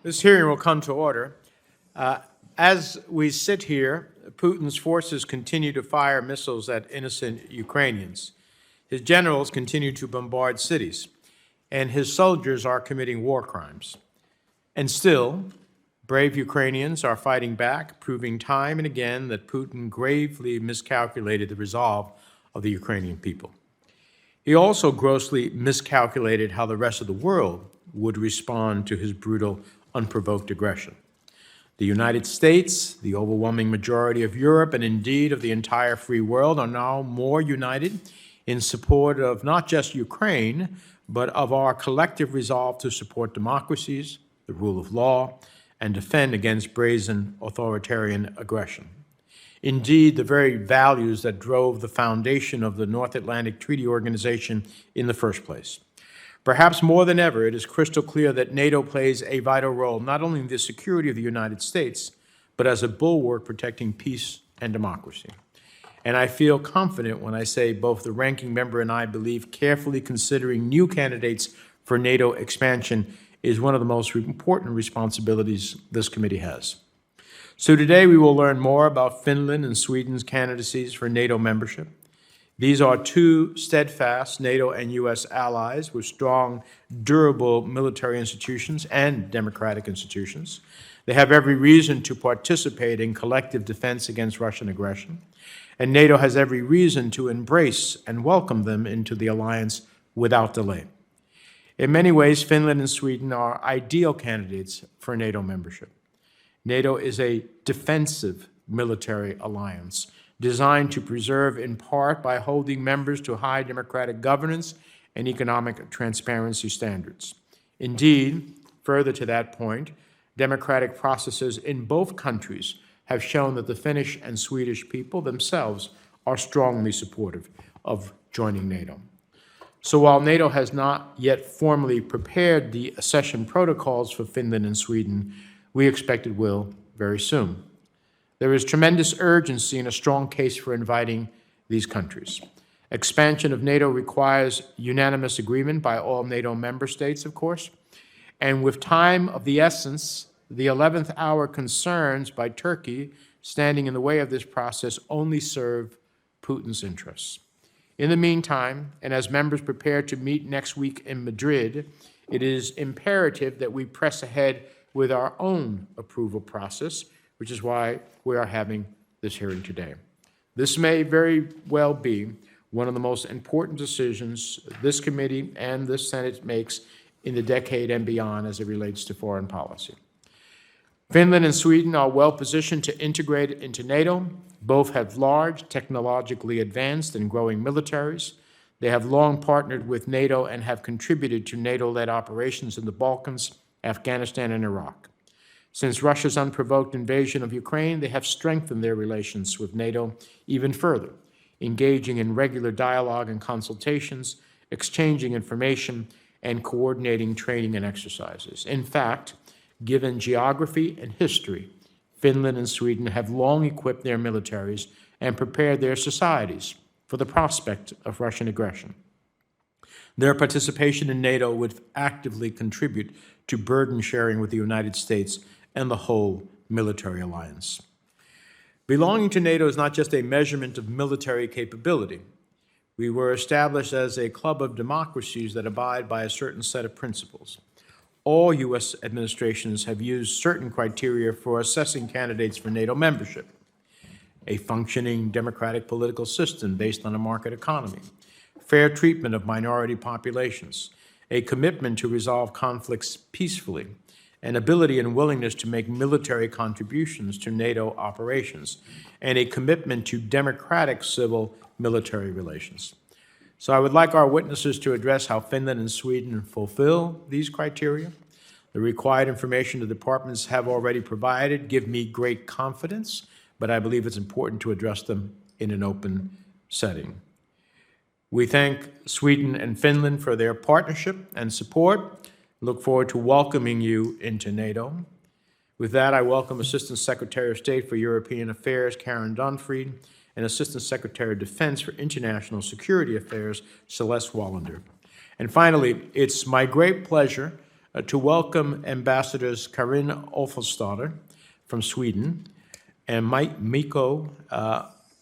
This hearing will come to order. As we sit here, Putin's forces continue to fire missiles at innocent Ukrainians. His generals continue to bombard cities, and his soldiers are committing war crimes. And still, brave Ukrainians are fighting back, proving time and again that Putin gravely miscalculated the resolve of the Ukrainian people. He also grossly miscalculated how the rest of the world would respond to his brutal, unprovoked aggression. The United States, the overwhelming majority of Europe, and indeed of the entire free world are now more united in support of not just Ukraine, but of our collective resolve to support democracies, the rule of law, and defend against brazen authoritarian aggression. Indeed, the very values that drove the foundation of the North Atlantic Treaty Organization in the first place. Perhaps more than ever, it is crystal clear that NATO plays a vital role not only in the security of the United States, but as a bulwark protecting peace and democracy. And I feel confident when I say both the ranking member and I believe carefully considering new candidates for NATO expansion is one of the most important responsibilities this committee has. So today we will learn more about Finland and Sweden's candidacies for NATO membership. These are two steadfast NATO and U.S. allies with strong, durable military institutions and democratic institutions. They have every reason to participate in collective defense against Russian aggression, and NATO has every reason to embrace and welcome them into the alliance without delay. In many ways, Finland and Sweden are ideal candidates for NATO membership. NATO is a defensive military alliance designed to preserve in part by holding members to high democratic governance and economic transparency standards. Indeed, further to that point, democratic processes in both countries have shown that the Finnish and Swedish people themselves are strongly supportive of joining NATO. So while NATO has not yet formally prepared the accession protocols for Finland and Sweden, we expect it will very soon. There is tremendous urgency and a strong case for inviting these countries. Expansion of NATO requires unanimous agreement by all NATO member states, of course, and with time of the essence, the 11th hour concerns by Turkey standing in the way of this process only serve Putin's interests. In the meantime, and as members prepare to meet next week in Madrid, it is imperative that we press ahead with our own approval process, which is why we are having this hearing today. This may very well be one of the most important decisions this committee and this Senate makes in the decade and beyond as it relates to foreign policy. Finland and Sweden are well positioned to integrate into NATO. Both have large, technologically advanced and growing militaries. They have long partnered with NATO and have contributed to NATO-led operations in the Balkans, Afghanistan, and Iraq. Since Russia's unprovoked invasion of Ukraine, they have strengthened their relations with NATO even further, engaging in regular dialogue and consultations, exchanging information, and coordinating training and exercises. In fact, given geography and history, Finland and Sweden have long equipped their militaries and prepared their societies for the prospect of Russian aggression. Their participation in NATO would actively contribute to burden sharing with the United States and the whole military alliance. Belonging to NATO is not just a measurement of military capability. We were established as a club of democracies that abide by a certain set of principles. All U.S. administrations have used certain criteria for assessing candidates for NATO membership: a functioning democratic political system based on a market economy, fair treatment of minority populations, a commitment to resolve conflicts peacefully, an ability and willingness to make military contributions to NATO operations, and a commitment to democratic civil-military relations. So I would like our witnesses to address how Finland and Sweden fulfill these criteria. The required information the departments have already provided give me great confidence, but I believe it's important to address them in an open setting. We thank Sweden and Finland for their partnership and support. Look forward to welcoming you into NATO. With that, I welcome Assistant Secretary of State for European Affairs, Karen Dunfried, and Assistant Secretary of Defense for International Security Affairs, Celeste Wallander. And finally, it's my great pleasure to welcome Ambassadors Karin Olfsdotter from Sweden and Mikko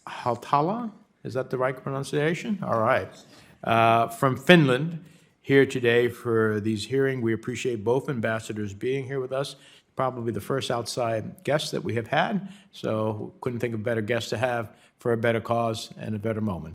Hautala, is that the right pronunciation? All right. From Finland, here today for these hearings. We appreciate both ambassadors being here with us. Probably the first outside guest that we have had, so couldn't think of a better guest to have for a better cause and a better moment.